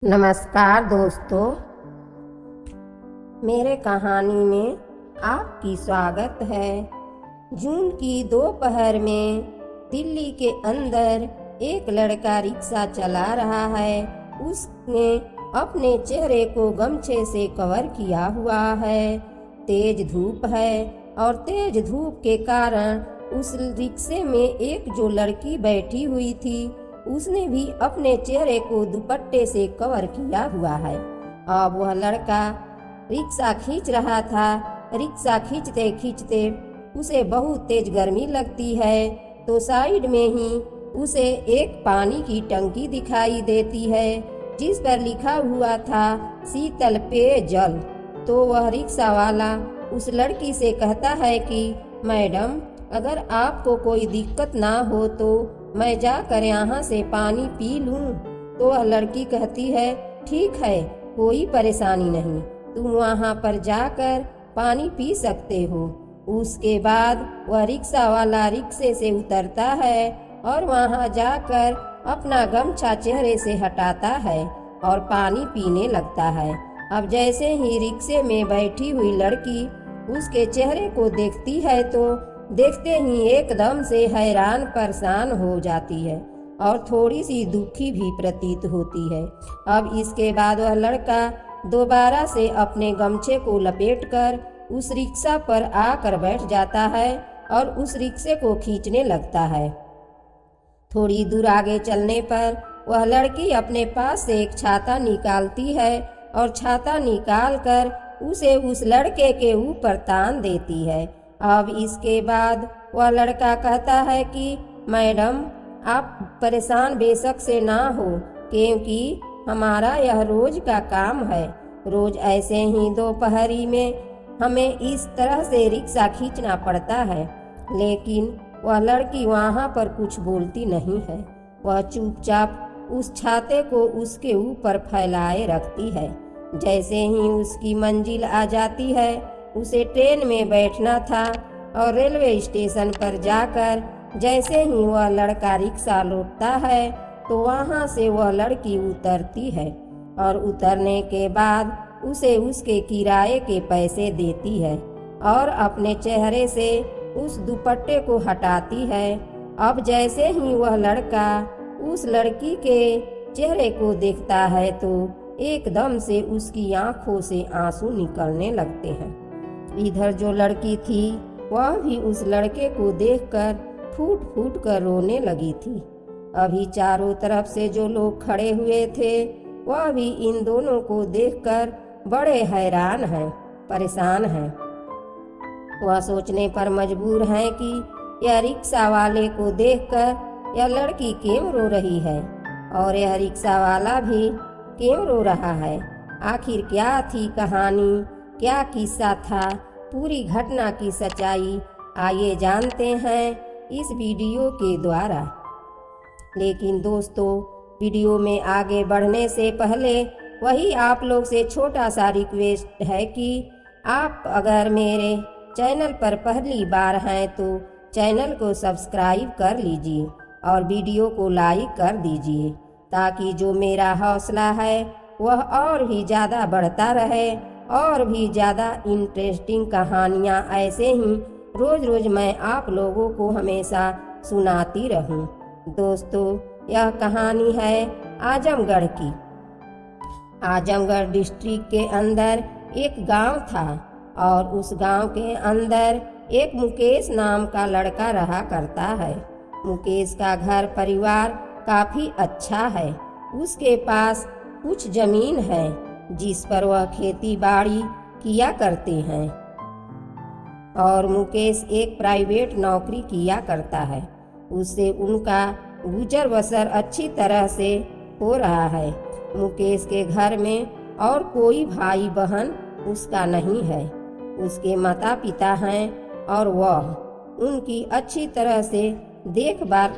नमस्कार दोस्तों, मेरे कहानी में आपकी स्वागत है। जून की दोपहर में दिल्ली के अंदर एक लड़का रिक्शा चला रहा है। उसने अपने चेहरे को गमछे से कवर किया हुआ है। तेज धूप है और तेज धूप के कारण उस रिक्शे में एक जो लड़की बैठी हुई थी उसने भी अपने चेहरे को दुपट्टे से कवर किया हुआ है। अब वह लड़का रिक्शा खींच रहा था। रिक्शा खींचते खींचते उसे बहुत तेज गर्मी लगती है, तो साइड में ही उसे एक पानी की टंकी दिखाई देती है जिस पर लिखा हुआ था शीतल पेयजल। तो वह रिक्शा वाला उस लड़की से कहता है कि मैडम, अगर आपको कोई दिक्कत ना हो तो मैं जाकर यहाँ से पानी पी लूँ। तो वह लड़की कहती है, ठीक है, कोई परेशानी नहीं, तुम वहाँ पर जाकर पानी पी सकते हो। उसके बाद वह रिक्शा वाला रिक्शे से उतरता है और वहाँ जाकर अपना गमछा चेहरे से हटाता है और पानी पीने लगता है। अब जैसे ही रिक्शे में बैठी हुई लड़की उसके चेहरे को देखती है तो देखते ही एकदम से हैरान परेशान हो जाती है और थोड़ी सी दुखी भी प्रतीत होती है। अब इसके बाद वह लड़का दोबारा से अपने गमछे को लपेटकर उस रिक्शा पर आकर बैठ जाता है और उस रिक्शे को खींचने लगता है। थोड़ी दूर आगे चलने पर वह लड़की अपने पास से एक छाता निकालती है और छाता निकालकर उसे उस लड़के के ऊपर तान देती है। अब इसके बाद वह लड़का कहता है कि मैडम, आप परेशान बेशक से ना हो, क्योंकि हमारा यह रोज का काम है। रोज ऐसे ही दोपहरी में हमें इस तरह से रिक्शा खींचना पड़ता है। लेकिन वह लड़की वहाँ पर कुछ बोलती नहीं है। वह चुपचाप उस छाते को उसके ऊपर फैलाए रखती है। जैसे ही उसकी मंजिल आ जाती है, उसे ट्रेन में बैठना था और रेलवे स्टेशन पर जाकर जैसे ही वह लड़का रिक्शा लौटता है तो वहाँ से वह लड़की उतरती है और उतरने के बाद उसे उसके किराए के पैसे देती है और अपने चेहरे से उस दुपट्टे को हटाती है। अब जैसे ही वह लड़का उस लड़की के चेहरे को देखता है तो एकदम से उसकी आंखों से आंसू निकलने लगते हैं। इधर जो लड़की थी वह भी उस लड़के को देखकर फूट फूट कर रोने लगी थी। अभी चारों तरफ से जो लोग खड़े हुए थे वह भी इन दोनों को देखकर बड़े हैरान हैं, परेशान हैं। वह सोचने पर मजबूर हैं कि यह रिक्शा वाले को देखकर यह लड़की क्यों रो रही है और यह रिक्शा वाला भी क्यों रो रहा है। आखिर क्या थी कहानी, क्या किस्सा था, पूरी घटना की सच्चाई आइए जानते हैं इस वीडियो के द्वारा। लेकिन दोस्तों, वीडियो में आगे बढ़ने से पहले वही आप लोग से छोटा सा रिक्वेस्ट है कि आप अगर मेरे चैनल पर पहली बार हैं तो चैनल को सब्सक्राइब कर लीजिए और वीडियो को लाइक कर दीजिए, ताकि जो मेरा हौसला है वह और भी ज़्यादा बढ़ता रहे और भी ज़्यादा इंटरेस्टिंग कहानियाँ ऐसे ही रोज़ रोज़ मैं आप लोगों को हमेशा सुनाती रहूं। दोस्तों, यह कहानी है आजमगढ़ की। आजमगढ़ डिस्ट्रिक्ट के अंदर एक गांव था और उस गांव के अंदर एक मुकेश नाम का लड़का रहा करता है। मुकेश का घर परिवार काफ़ी अच्छा है। उसके पास कुछ ज़मीन है जिस पर वह खेती बाड़ी किया करते हैं और मुकेश एक प्राइवेट नौकरी किया करता है। उससे उनका गुजर बसर अच्छी तरह से हो रहा है। मुकेश के घर में और कोई भाई बहन उसका नहीं है। उसके माता पिता हैं और वह उनकी अच्छी तरह से देखभाल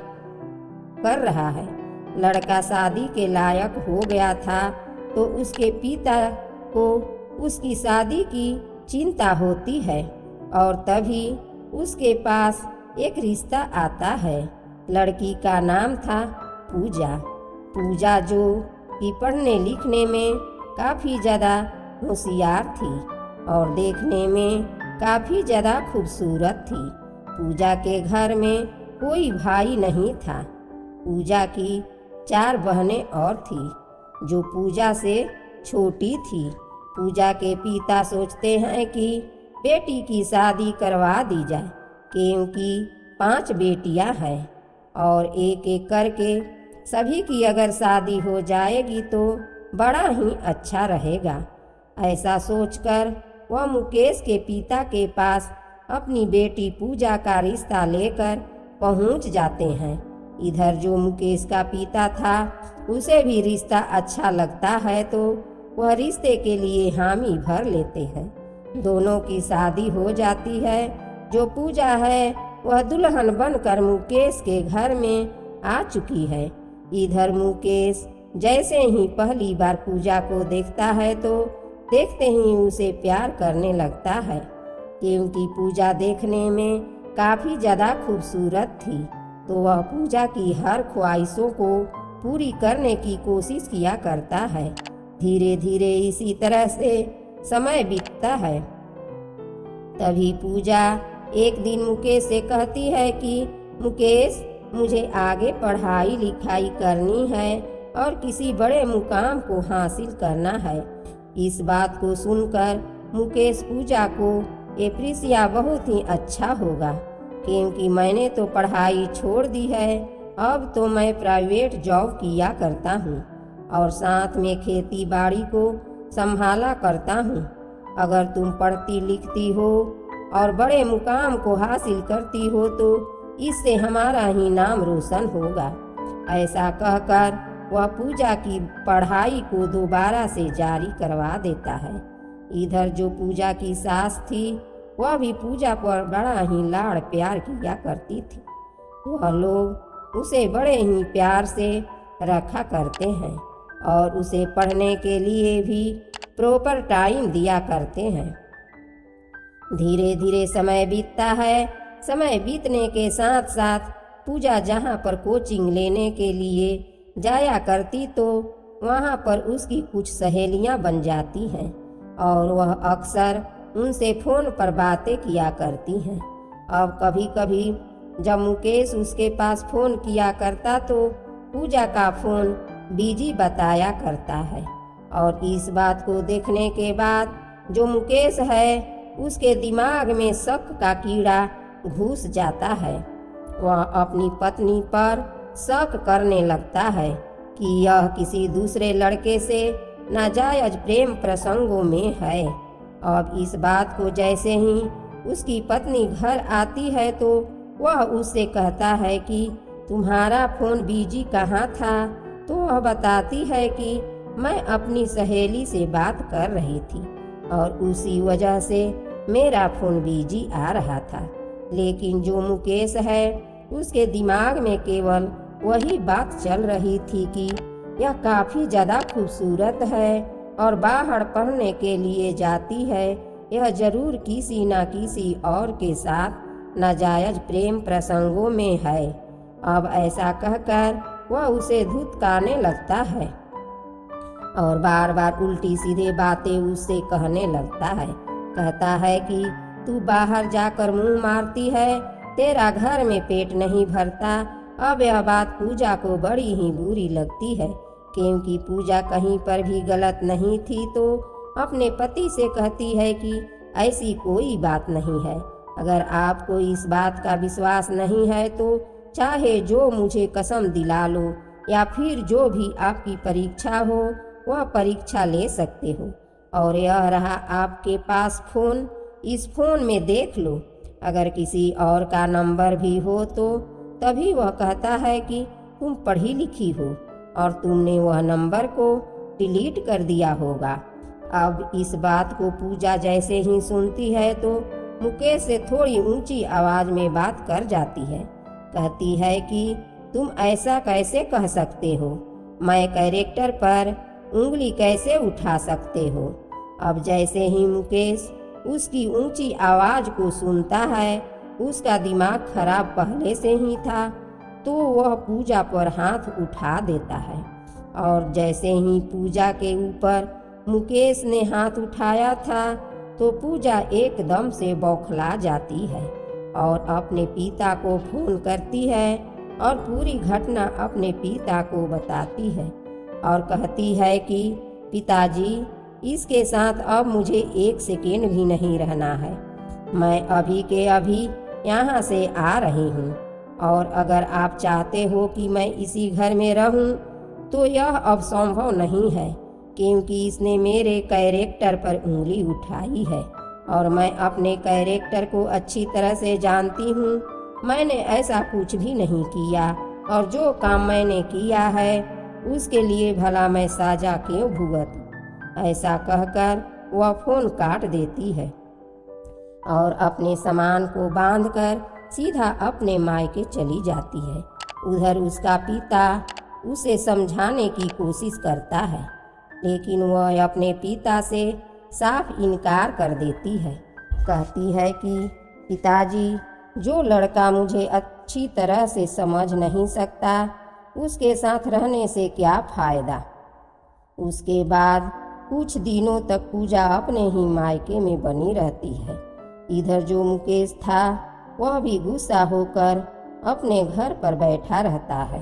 कर रहा है। लड़का शादी के लायक हो गया था तो उसके पिता को उसकी शादी की चिंता होती है और तभी उसके पास एक रिश्ता आता है। लड़की का नाम था पूजा। पूजा जो कि पढ़ने लिखने में काफ़ी ज़्यादा होशियार थी और देखने में काफ़ी ज़्यादा खूबसूरत थी। पूजा के घर में कोई भाई नहीं था। पूजा की 4 बहनें और थी जो पूजा से छोटी थी। पूजा के पिता सोचते हैं कि बेटी की शादी करवा दी जाए, क्योंकि 5 बेटियां हैं और एक एक करके सभी की अगर शादी हो जाएगी तो बड़ा ही अच्छा रहेगा। ऐसा सोचकर वह मुकेश के पिता के पास अपनी बेटी पूजा का रिश्ता लेकर पहुंच जाते हैं। इधर जो मुकेश का पिता था उसे भी रिश्ता अच्छा लगता है तो वह रिश्ते के लिए हामी भर लेते हैं। दोनों की शादी हो जाती है। जो पूजा है वह दुल्हन बनकर मुकेश के घर में आ चुकी है। इधर मुकेश जैसे ही पहली बार पूजा को देखता है तो देखते ही उसे प्यार करने लगता है, क्योंकि पूजा देखने में काफ़ी ज़्यादा खूबसूरत थी। तो वह पूजा की हर ख्वाहिशों को पूरी करने की कोशिश किया करता है। धीरे धीरे इसी तरह से समय बीतता है। तभी पूजा एक दिन मुकेश से कहती है कि मुकेश, मुझे आगे पढ़ाई लिखाई करनी है और किसी बड़े मुकाम को हासिल करना है। इस बात को सुनकर मुकेश पूजा को एप्रिसिया बहुत ही अच्छा होगा, क्योंकि मैंने तो पढ़ाई छोड़ दी है, अब तो मैं प्राइवेट जॉब किया करता हूँ और साथ में खेती बाड़ी को संभाला करता हूँ। अगर तुम पढ़ती लिखती हो और बड़े मुकाम को हासिल करती हो तो इससे हमारा ही नाम रोशन होगा। ऐसा कहकर वह पूजा की पढ़ाई को दोबारा से जारी करवा देता है। इधर जो पूजा की सास थी वह भी पूजा पर बड़ा ही लाड़ प्यार किया करती थी। वह लोग उसे बड़े ही प्यार से रखा करते हैं और उसे पढ़ने के लिए भी प्रॉपर टाइम दिया करते हैं। धीरे धीरे समय बीतता है। समय बीतने के साथ साथ पूजा जहाँ पर कोचिंग लेने के लिए जाया करती तो वहाँ पर उसकी कुछ सहेलियाँ बन जाती हैं और वह अक्सर उनसे फ़ोन पर बातें किया करती हैं। अब कभी कभी जब मुकेश उसके पास फ़ोन किया करता तो पूजा का फ़ोन बिजी बताया करता है और इस बात को देखने के बाद जो मुकेश है उसके दिमाग में शक का कीड़ा घुस जाता है। वह अपनी पत्नी पर शक करने लगता है कि यह किसी दूसरे लड़के से नाजायज प्रेम प्रसंगों में है। अब इस बात को जैसे ही उसकी पत्नी घर आती है तो वह उससे कहता है कि तुम्हारा फ़ोन बिजी कहाँ था? तो वह बताती है कि मैं अपनी सहेली से बात कर रही थी और उसी वजह से मेरा फ़ोन बिजी आ रहा था। लेकिन जो मुकेश है उसके दिमाग में केवल वही बात चल रही थी कि यह काफ़ी ज़्यादा खूबसूरत है और बाहर पढ़ने के लिए जाती है। यह जरूर किसी न किसी और के साथ नाजायज प्रेम प्रसंगों में है। अब ऐसा कहकर वह उसे धुतकारने लगता है और बार बार उल्टी सीधे बातें उससे कहने लगता है। कहता है कि तू बाहर जाकर मुंह मारती है, तेरा घर में पेट नहीं भरता। अब यह बात पूजा को बड़ी ही बुरी लगती है, क्योंकि पूजा कहीं पर भी गलत नहीं थी तो अपने पति से कहती है कि ऐसी कोई बात नहीं है। अगर आपको इस बात का विश्वास नहीं है तो चाहे जो मुझे कसम दिला लो या फिर जो भी आपकी परीक्षा हो वह परीक्षा ले सकते हो। और यह रहा आपके पास फ़ोन, इस फ़ोन में देख लो, अगर किसी और का नंबर भी हो तो। तभी वह कहता है कि तुम पढ़ी लिखी हो और तुमने वह नंबर को डिलीट कर दिया होगा। अब इस बात को पूजा जैसे ही सुनती है तो मुकेश से थोड़ी ऊंची आवाज़ में बात कर जाती है। कहती है कि तुम ऐसा कैसे कह सकते हो? मैं कैरेक्टर पर उंगली कैसे उठा सकते हो? अब जैसे ही मुकेश उसकी ऊंची आवाज़ को सुनता है, उसका दिमाग खराब पहले से ही था, तो वह पूजा पर हाथ उठा देता है और जैसे ही पूजा के ऊपर मुकेश ने हाथ उठाया था तो पूजा एकदम से बौखला जाती है और अपने पिता को फोन करती है और पूरी घटना अपने पिता को बताती है और कहती है कि पिताजी, इसके साथ अब मुझे 1 सेकेंड भी नहीं रहना है। मैं अभी के अभी यहाँ से आ रही हूँ और अगर आप चाहते हो कि मैं इसी घर में रहूँ तो यह अब संभव नहीं है, क्योंकि इसने मेरे कैरेक्टर पर उंगली उठाई है और मैं अपने कैरेक्टर को अच्छी तरह से जानती हूँ। मैंने ऐसा कुछ भी नहीं किया और जो काम मैंने किया है उसके लिए भला मैं साजा क्यों भुगतूं। ऐसा कहकर वह फोन काट देती है और अपने सामान को बांधकर सीधा अपने मायके चली जाती है। उधर उसका पिता उसे समझाने की कोशिश करता है, लेकिन वह अपने पिता से साफ इनकार कर देती है। कहती है कि पिताजी, जो लड़का मुझे अच्छी तरह से समझ नहीं सकता उसके साथ रहने से क्या फ़ायदा। उसके बाद कुछ दिनों तक पूजा अपने ही मायके में बनी रहती है। इधर जो मुकेश था वह भी गुस्सा होकर अपने घर पर बैठा रहता है।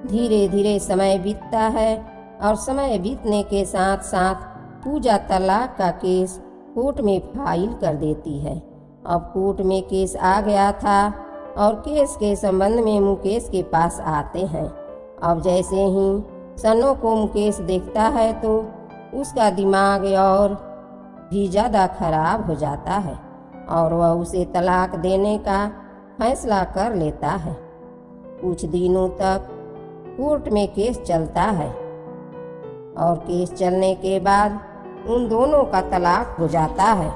धीरे धीरे समय बीतता है और समय बीतने के साथ साथ पूजा तलाक का केस कोर्ट में फाइल कर देती है। अब कोर्ट में केस आ गया था और केस के संबंध में मुकेश के पास आते हैं। अब जैसे ही सन्नो को मुकेश देखता है तो उसका दिमाग और भी ज़्यादा खराब हो जाता है और वह उसे तलाक देने का फैसला कर लेता है। कुछ दिनों तक कोर्ट में केस चलता है और केस चलने के बाद उन दोनों का तलाक हो जाता है।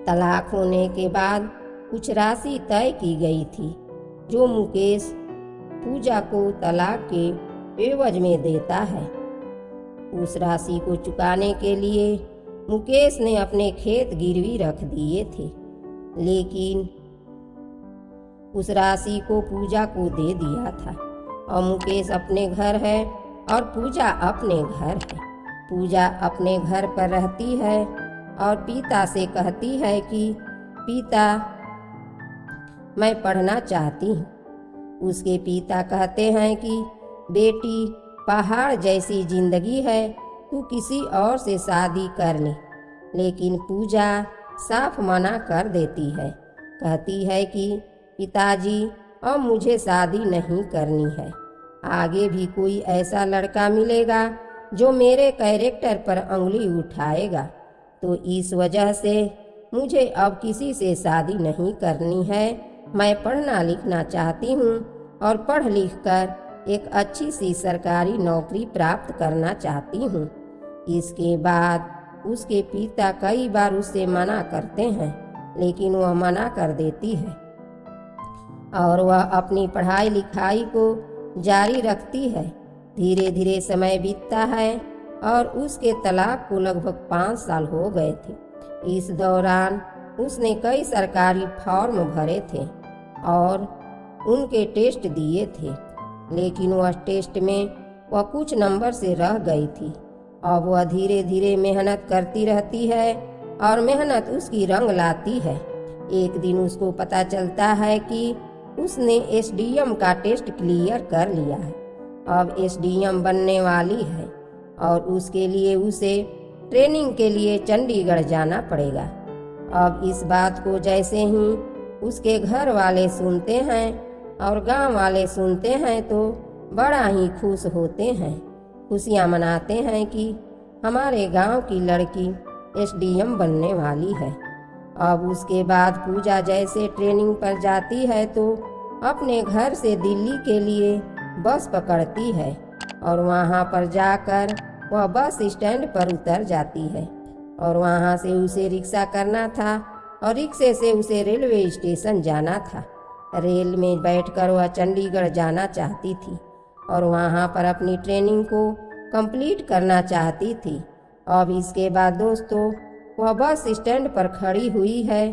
तलाक होने के बाद कुछ राशि तय की गई थी जो मुकेश पूजा को तलाक के एवज में देता है। उस राशि को चुकाने के लिए मुकेश ने अपने खेत गिरवी रख दिए थे, लेकिन उस राशि को पूजा को दे दिया था और मुकेश अपने घर है और पूजा अपने घर है। पूजा अपने घर पर रहती है और पिता से कहती है कि पिता, मैं पढ़ना चाहती हूँ। उसके पिता कहते हैं कि बेटी, पहाड़ जैसी जिंदगी है, तू किसी और से शादी कर ले। लेकिन पूजा साफ मना कर देती है। कहती है कि पिताजी, अब मुझे शादी नहीं करनी है। आगे भी कोई ऐसा लड़का मिलेगा जो मेरे कैरेक्टर पर उंगली उठाएगा, तो इस वजह से मुझे अब किसी से शादी नहीं करनी है। मैं पढ़ना लिखना चाहती हूँ और पढ़ लिख कर एक अच्छी सी सरकारी नौकरी प्राप्त करना चाहती हूँ। इसके बाद उसके पिता कई बार उससे मना करते हैं, लेकिन वह मना कर देती है और वह अपनी पढ़ाई लिखाई को जारी रखती है। धीरे धीरे समय बीतता है और उसके तलाक को लगभग 5 साल हो गए थे। इस दौरान उसने कई सरकारी फॉर्म भरे थे और उनके टेस्ट दिए थे, लेकिन वह टेस्ट में वह कुछ नंबर से रह गई थी। अब वह धीरे धीरे मेहनत करती रहती है और मेहनत उसकी रंग लाती है। एक दिन उसको पता चलता है कि उसने एसडीएम का टेस्ट क्लियर कर लिया है। अब एसडीएम बनने वाली है और उसके लिए उसे ट्रेनिंग के लिए चंडीगढ़ जाना पड़ेगा। अब इस बात को जैसे ही उसके घर वाले सुनते हैं और गांव वाले सुनते हैं तो बड़ा ही खुश होते हैं, खुशियाँ मनाते हैं कि हमारे गांव की लड़की एसडीएम बनने वाली है। अब उसके बाद पूजा जैसे ट्रेनिंग पर जाती है तो अपने घर से दिल्ली के लिए बस पकड़ती है और वहां पर जाकर वह बस स्टैंड पर उतर जाती है और वहां से उसे रिक्शा करना था और रिक्शे से उसे रेलवे स्टेशन जाना था। रेल में बैठकर वह चंडीगढ़ जाना चाहती थी और वहां पर अपनी ट्रेनिंग को कंप्लीट करना चाहती थी। अब इसके बाद दोस्तों, वह बस स्टैंड पर खड़ी हुई है।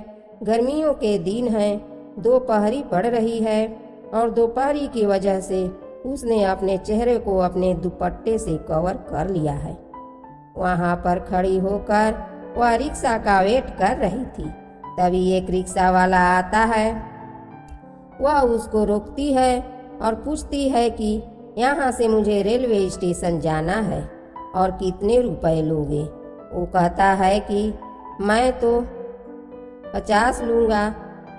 गर्मियों के दिन हैं, दोपहरी पड़ रही है और दोपहरी की वजह से उसने अपने चेहरे को अपने दुपट्टे से कवर कर लिया है। वहाँ पर खड़ी होकर वह रिक्शा का वेट कर रही थी। तभी एक रिक्शा वाला आता है। वह उसको रोकती है और पूछती है कि यहाँ से मुझे रेलवे स्टेशन जाना है और कितने रुपए लोगे। वो कहता है कि मैं तो 50 लूँगा।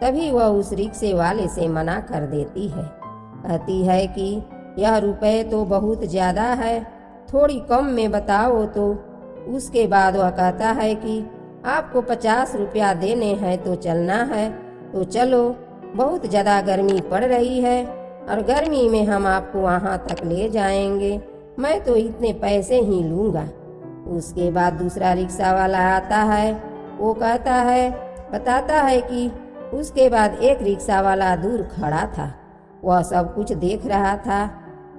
तभी वह उस रिक्शे वाले से मना कर देती है। कहती है कि यह रुपए तो बहुत ज़्यादा है, थोड़ी कम में बताओ तो। उसके बाद वह कहता है कि आपको 50 रुपया देने हैं तो चलना है तो चलो, बहुत ज़्यादा गर्मी पड़ रही है और गर्मी में हम आपको वहाँ तक ले जाएंगे, मैं तो इतने पैसे ही लूँगा। उसके बाद दूसरा रिक्शा वाला आता है। वो कहता है, बताता है कि उसके बाद एक रिक्शा वाला दूर खड़ा था। वह सब कुछ देख रहा था।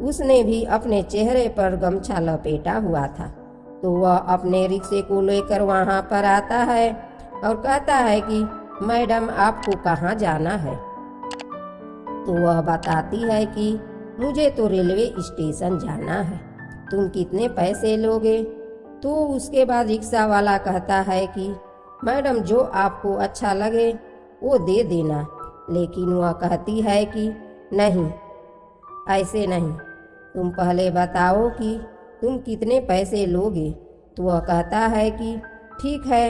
उसने भी अपने चेहरे पर गमछा लपेटा हुआ था। तो वह अपने रिक्शे को लेकर वहाँ पर आता है और कहता है कि मैडम आपको कहाँ जाना है। तो वह बताती है कि मुझे तो रेलवे स्टेशन जाना है, तुम कितने पैसे लोगे। तो उसके बाद रिक्शा वाला कहता है कि मैडम जो आपको अच्छा लगे वो दे देना। लेकिन वह कहती है कि नहीं, ऐसे नहीं, तुम पहले बताओ कि तुम कितने पैसे लोगे। तो वह कहता है कि ठीक है,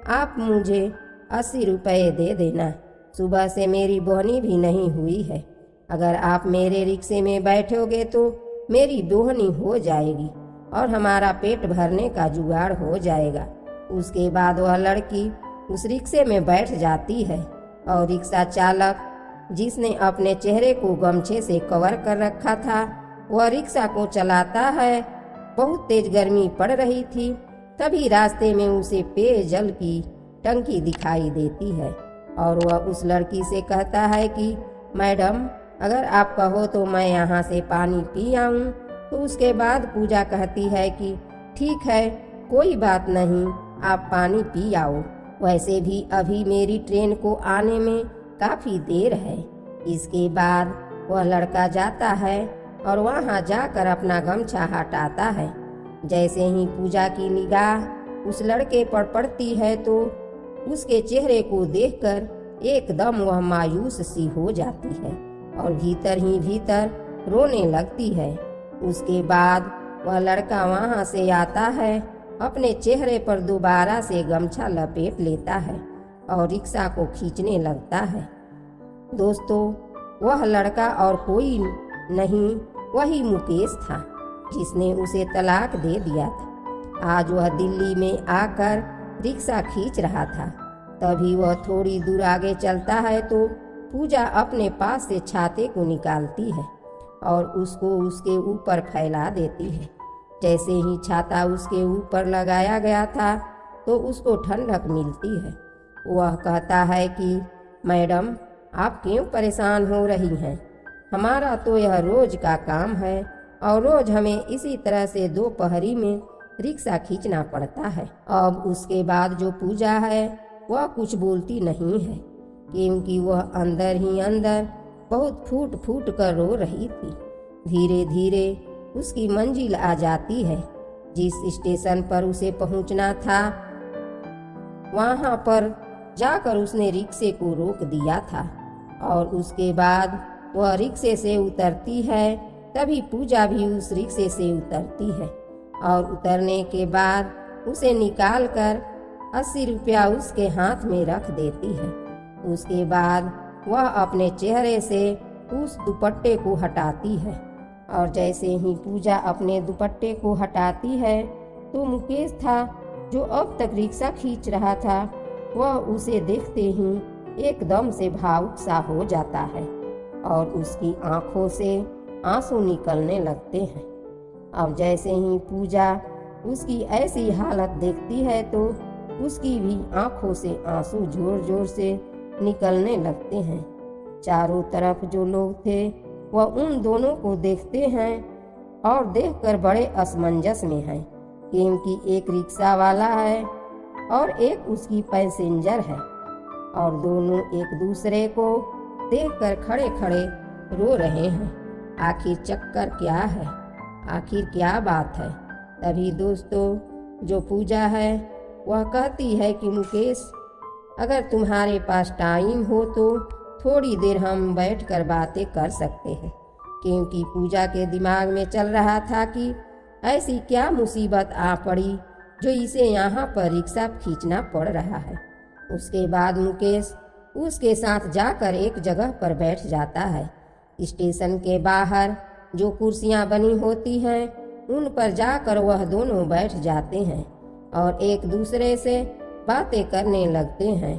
आप मुझे 80 रुपये दे देना। सुबह से मेरी बोहनी भी नहीं हुई है। अगर आप मेरे रिक्शे में बैठोगे तो मेरी बोहनी हो जाएगी और हमारा पेट भरने का जुगाड़ हो जाएगा। उसके बाद वह लड़की उस रिक्शे में बैठ जाती है और रिक्शा चालक, जिसने अपने चेहरे को गमछे से कवर कर रखा था, वह रिक्शा को चलाता है। बहुत तेज गर्मी पड़ रही थी। तभी रास्ते में उसे पेयजल की टंकी दिखाई देती है और वह उस लड़की से कहता है कि मैडम अगर आप कहो तो मैं यहाँ से पानी पी आऊँ। तो उसके बाद पूजा कहती है कि ठीक है, कोई बात नहीं, आप पानी पी आओ। वैसे भी अभी मेरी ट्रेन को आने में काफ़ी देर है। इसके बाद वह लड़का जाता है और वहाँ जाकर अपना गमछा हटाता है। जैसे ही पूजा की निगाह उस लड़के पर पड़ती है तो उसके चेहरे को देखकर एकदम वह मायूस सी हो जाती है और भीतर ही भीतर रोने लगती है। उसके बाद वह लड़का वहाँ से आता है, अपने चेहरे पर दोबारा से गमछा लपेट लेता है और रिक्शा को खींचने लगता है। दोस्तों, वह लड़का और कोई नहीं, वही मुकेश था जिसने उसे तलाक दे दिया था। आज वह दिल्ली में आकर रिक्शा खींच रहा था। तभी वह थोड़ी दूर आगे चलता है तो पूजा अपने पास से छाते को निकालती है और उसको उसके ऊपर फैला देती है। जैसे ही छाता उसके ऊपर लगाया गया था तो उसको ठंडक मिलती है। वह कहता है कि मैडम आप क्यों परेशान हो रही हैं, हमारा तो यह रोज का काम है और रोज हमें इसी तरह से दोपहरी में रिक्शा खींचना पड़ता है। अब उसके बाद जो पूजा है वह कुछ बोलती नहीं है, क्योंकि वह अंदर ही अंदर बहुत फूट फूट कर रो रही थी। धीरे धीरे उसकी मंजिल आ जाती है। जिस स्टेशन पर उसे पहुंचना था वहां पर जाकर उसने रिक्शे को रोक दिया था और उसके बाद वह रिक्शे से उतरती है। तभी पूजा भी उस रिक्शे से उतरती है और उतरने के बाद उसे निकालकर 80 रुपया उसके हाथ में रख देती है। उसके बाद वह अपने चेहरे से उस दुपट्टे को हटाती है और जैसे ही पूजा अपने दुपट्टे को हटाती है तो मुकेश था, जो अब तक रिक्शा खींच रहा था, वह उसे देखते ही एकदम से भावुक सा हो जाता है और उसकी आंखों से आंसू निकलने लगते हैं। अब जैसे ही पूजा उसकी ऐसी हालत देखती है तो उसकी भी आंखों से आंसू जोर जोर से निकलने लगते हैं। चारों तरफ जो लोग थे वह उन दोनों को देखते हैं और देखकर बड़े असमंजस में हैं, क्योंकि एक रिक्शा वाला है और एक उसकी पैसेंजर है और दोनों एक दूसरे को देखकर खड़े खड़े रो रहे हैं। आखिर चक्कर क्या है, आखिर क्या बात है। तभी दोस्तों जो पूजा है वह कहती है कि मुकेश, अगर तुम्हारे पास टाइम हो तो थोड़ी देर हम बैठकर बातें कर सकते हैं। क्योंकि पूजा के दिमाग में चल रहा था कि ऐसी क्या मुसीबत आ पड़ी जो इसे यहाँ पर रिक्शा खींचना पड़ रहा है। उसके बाद मुकेश उसके साथ जाकर एक जगह पर बैठ जाता है। स्टेशन के बाहर जो कुर्सियाँ बनी होती हैं उन पर जाकर वह दोनों बैठ जाते हैं और एक दूसरे से बातें करने लगते हैं।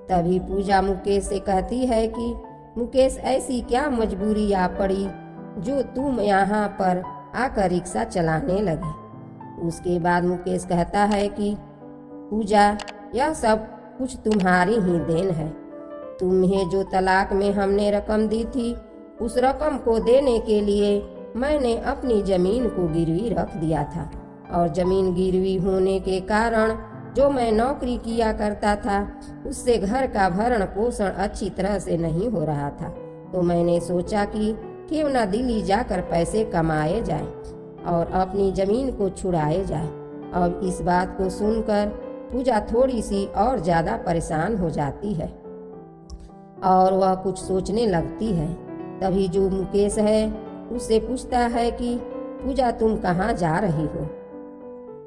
तभी पूजा मुकेश से कहती है कि मुकेश, ऐसी क्या मजबूरी आ पड़ी जो तुम यहाँ पर आकर रिक्शा चलाने लगे। उसके बाद मुकेश कहता है कि पूजा, यह सब कुछ तुम्हारी ही देन है। तुम्हें जो तलाक में हमने रकम दी थी उस रकम को देने के लिए मैंने अपनी ज़मीन को गिरवी रख दिया था और ज़मीन गिरवी होने के कारण जो मैं नौकरी किया करता था उससे घर का भरण पोषण अच्छी तरह से नहीं हो रहा था। तो मैंने सोचा कि क्यों न दिल्ली जाकर पैसे कमाए जाए और अपनी ज़मीन को छुड़ाए जाए। अब इस बात को सुनकर पूजा थोड़ी सी और ज़्यादा परेशान हो जाती है और वह कुछ सोचने लगती है। तभी जो मुकेश है उससे पूछता है कि पूजा, तुम कहाँ जा रही हो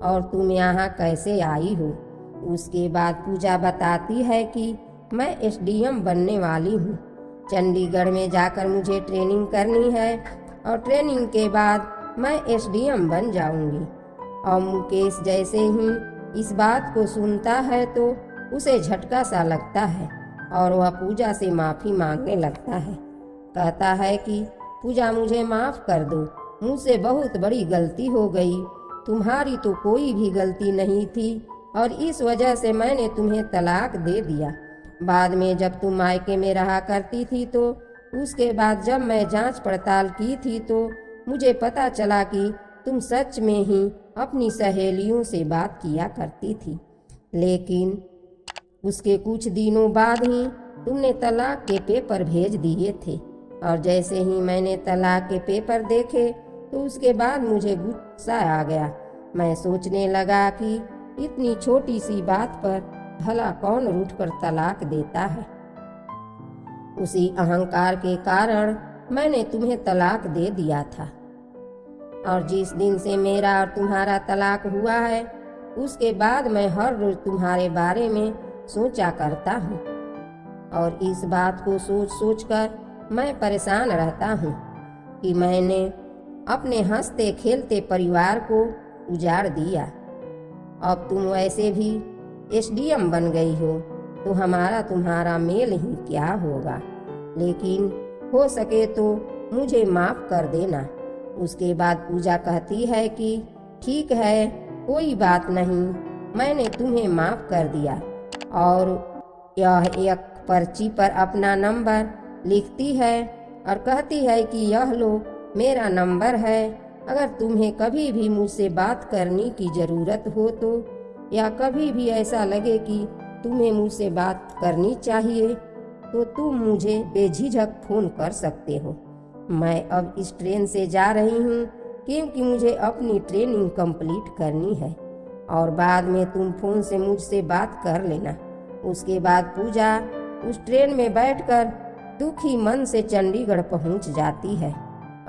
और तुम यहाँ कैसे आई हो। उसके बाद पूजा बताती है कि मैं एसडीएम बनने वाली हूँ। चंडीगढ़ में जाकर मुझे ट्रेनिंग करनी है और ट्रेनिंग के बाद मैं एसडीएम बन जाऊंगी। और मुकेश जैसे ही इस बात को सुनता है तो उसे झटका सा लगता है और वह पूजा से माफ़ी मांगने लगता है। कहता है कि पूजा, मुझे माफ़ कर दो, मुझसे बहुत बड़ी गलती हो गई। तुम्हारी तो कोई भी गलती नहीं थी और इस वजह से मैंने तुम्हें तलाक दे दिया। बाद में जब तुम मायके में रहा करती थी तो उसके बाद जब मैं जांच पड़ताल की थी तो मुझे पता चला कि तुम सच में ही अपनी सहेलियों से बात किया करती थी, लेकिन उसके कुछ दिनों बाद ही तुमने तलाक के पेपर भेज दिए थे। और जैसे ही मैंने तलाक के पेपर देखे तो उसके बाद मुझे गुस्सा आ गया। मैं सोचने लगा कि इतनी छोटी सी बात पर भला कौन रूठकर तलाक देता है। उसी अहंकार के कारण मैंने तुम्हें तलाक दे दिया था और जिस दिन से मेरा और तुम्हारा तलाक हुआ है उसके बाद मैं हर रोज तुम्हारे बारे में सोचा करता हूँ और इस बात को सोच सोच कर मैं परेशान रहता हूँ कि मैंने अपने हंसते खेलते परिवार को उजाड़ दिया। अब तुम वैसे भी एसडीएम बन गई हो तो हमारा तुम्हारा मेल ही क्या होगा, लेकिन हो सके तो मुझे माफ़ कर देना। उसके बाद पूजा कहती है कि ठीक है, कोई बात नहीं, मैंने तुम्हें माफ़ कर दिया। और यह एक पर्ची पर अपना नंबर लिखती है और कहती है कि यह लो, मेरा नंबर है। अगर तुम्हें कभी भी मुझसे बात करने की ज़रूरत हो तो या कभी भी ऐसा लगे कि तुम्हें मुझसे बात करनी चाहिए तो तुम मुझे बेझिझक फ़ोन कर सकते हो। मैं अब इस ट्रेन से जा रही हूँ क्योंकि मुझे अपनी ट्रेनिंग कंप्लीट करनी है और बाद में तुम फ़ोन से मुझसे बात कर लेना। उसके बाद पूजा उस ट्रेन में बैठकर दुखी मन से चंडीगढ़ पहुँच जाती है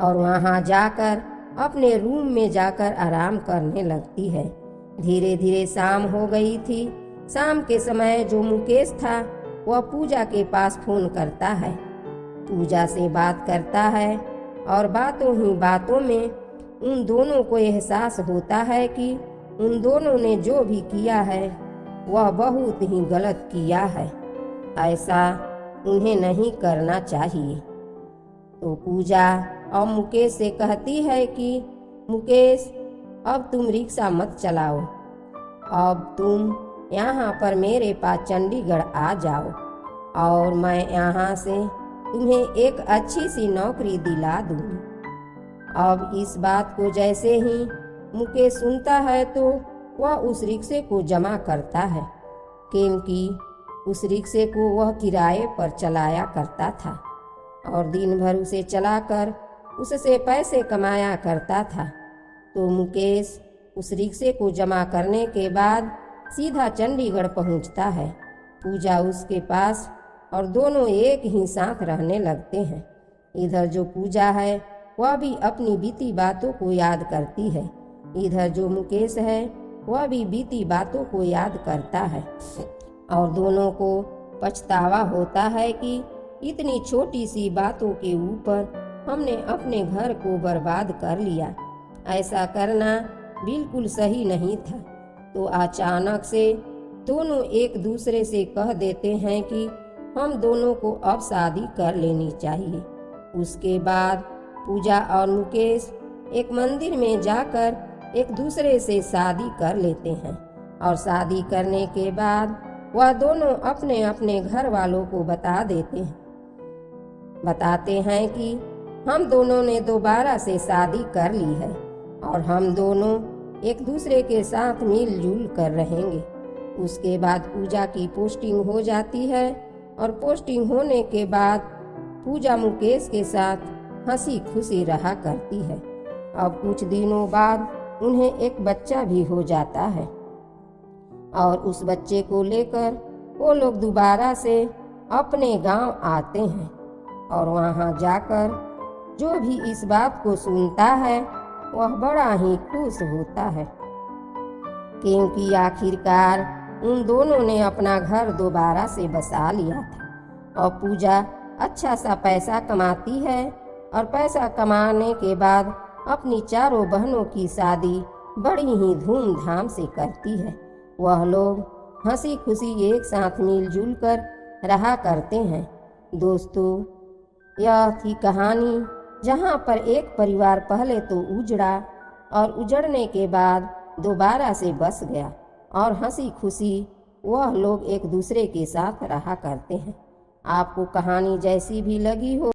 और वहाँ जाकर अपने रूम में जाकर आराम करने लगती है। धीरे धीरे शाम हो गई थी। शाम के समय जो मुकेश था वह पूजा के पास फ़ोन करता है, पूजा से बात करता है और बातों ही बातों में उन दोनों को एहसास होता है कि उन दोनों ने जो भी किया है वह बहुत ही गलत किया है, ऐसा उन्हें नहीं करना चाहिए। तो पूजा और मुकेश से कहती है कि मुकेश, अब तुम रिक्शा मत चलाओ, अब तुम यहाँ पर मेरे पास चंडीगढ़ आ जाओ और मैं यहाँ से तुम्हें एक अच्छी सी नौकरी दिला दूँगी। अब इस बात को जैसे ही मुकेश सुनता है तो वह उस रिक्शे को जमा करता है, क्योंकि उस रिक्शे को वह किराए पर चलाया करता था और दिन भर उसे चलाकर उससे पैसे कमाया करता था। तो मुकेश उस रिक्शे को जमा करने के बाद सीधा चंडीगढ़ पहुंचता है। पूजा उसके पास और दोनों एक ही साथ रहने लगते हैं। इधर जो पूजा है वह भी अपनी बीती बातों को याद करती है, इधर जो मुकेश है वह भी बीती बातों को याद करता है और दोनों को पछतावा होता है कि इतनी छोटी सी बातों के ऊपर हमने अपने घर को बर्बाद कर लिया। ऐसा करना बिल्कुल सही नहीं था। तो अचानक से दोनों एक दूसरे से कह देते हैं कि हम दोनों को अब शादी कर लेनी चाहिए। उसके बाद पूजा और मुकेश एक मंदिर में जाकर एक दूसरे से शादी कर लेते हैं और शादी करने के बाद वह दोनों अपने अपने घर वालों को बताते हैं कि हम दोनों ने दोबारा से शादी कर ली है और हम दोनों एक दूसरे के साथ मिलजुल कर रहेंगे। उसके बाद पूजा की पोस्टिंग हो जाती है और पोस्टिंग होने के बाद पूजा मुकेश के साथ हंसी खुशी रहा करती है। अब कुछ दिनों बाद उन्हें एक बच्चा भी हो जाता है और उस बच्चे को लेकर वो लोग दोबारा से अपने गांव आते हैं और वहां जाकर जो भी इस बात को सुनता है वह बड़ा ही खुश होता है, क्योंकि आखिरकार उन दोनों ने अपना घर दोबारा से बसा लिया था। और पूजा अच्छा सा पैसा कमाती है और पैसा कमाने के बाद अपनी चारों बहनों की शादी बड़ी ही धूमधाम से करती है। वह लोग हंसी खुशी एक साथ मिलजुल कर रहा करते हैं। दोस्तों, यह थी कहानी जहाँ पर एक परिवार पहले तो उजड़ा और उजड़ने के बाद दोबारा से बस गया और हंसी खुशी वह लोग एक दूसरे के साथ रहा करते हैं। आपको कहानी जैसी भी लगी हो